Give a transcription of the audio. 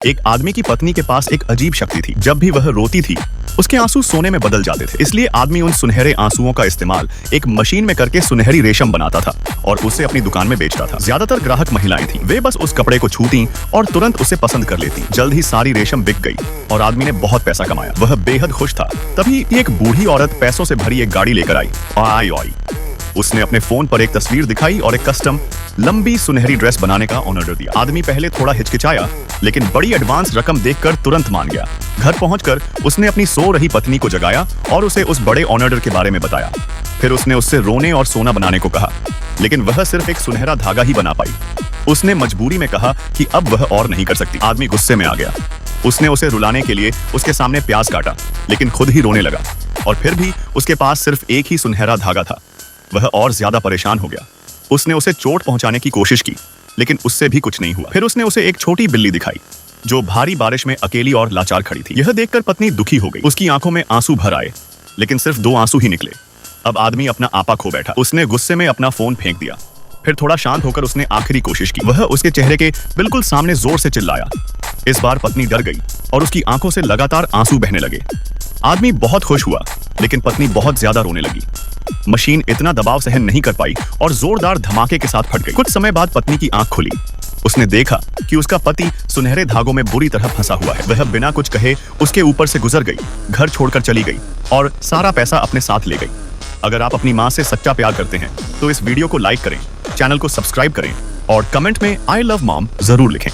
एक आदमी की पत्नी के पास एक अजीब शक्ति थी। जब भी वह रोती थी उसके आंसू सोने में बदल जाते थे। इसलिए आदमी उन सुनहरे आंसुओं का इस्तेमाल एक मशीन में करके सुनहरी रेशम बनाता था और उसे अपनी दुकान में बेचता था। ज्यादातर ग्राहक महिलाएं थीं। वे बस उस कपड़े को छूती और तुरंत उसे पसंद कर लेती। जल्द ही सारी रेशम बिक गई और आदमी ने बहुत पैसा कमाया। वह बेहद खुश था। तभी एक बूढ़ी औरत पैसों से भरी एक गाड़ी लेकर आई। उसने अपने फोन पर एक तस्वीर दिखाई और एक कस्टम लंबी सुनहरी ड्रेस बनाने का ऑर्डर दिया। आदमी पहले थोड़ा हिचकिचाया, लेकिन बड़ी एडवांस रकम देखकर तुरंत मान गया। घर पहुंचकर उसने अपनी सो रही पत्नी को जगाया और उसे उस बड़े ऑर्डर के बारे में बताया। फिर उसने उससे रोने और सोना बनाने को कहा, लेकिन वह सिर्फ एक सुनहरा धागा ही बना पाई। उसने मजबूरी में कहा कि अब वह और नहीं कर सकती। आदमी गुस्से में आ गया। उसने उसे रुलाने के लिए उसके सामने प्याज काटा, लेकिन खुद ही रोने लगा। और फिर भी उसके पास सिर्फ एक ही सुनहरा धागा था। वह और ज्यादा परेशान हो गया। उसने उसे चोट पहुंचाने की कोशिश की, लेकिन उससे भी कुछ नहीं हुआ। फिर उसने उसे एक छोटी बिल्ली दिखाई जो भारी बारिश में अकेली और लाचार खड़ी थी। यह देखकर पत्नी दुखी हो गई। उसकी आंखों में आंसू भर आए, लेकिन सिर्फ 2 आंसू ही निकले। अब आदमी अपना आपा खो बैठा। उसने गुस्से में अपना फोन फेंक दिया। फिर थोड़ा शांत होकर उसने आखिरी कोशिश की। वह उसके चेहरे के बिल्कुल सामने जोर से चिल्लाया। इस बार पत्नी डर गई और उसकी आंखों से लगातार आंसू बहने लगे। आदमी बहुत खुश हुआ, लेकिन पत्नी बहुत ज्यादा रोने लगी। मशीन इतना दबाव सहन नहीं कर पाई और जोरदार धमाके के साथ फट गई। कुछ समय बाद पत्नी की आंख खुली। उसने देखा कि उसका पति सुनहरे धागों में बुरी तरह फंसा हुआ है। वह बिना कुछ कहे उसके ऊपर से गुजर गई, घर छोड़कर चली गई और सारा पैसा अपने साथ ले गई। अगर आप अपनी माँ से सच्चा प्यार करते हैं तो इस वीडियो को लाइक करें, चैनल को सब्सक्राइब करें और कमेंट में आई लव मॉम जरूर लिखें।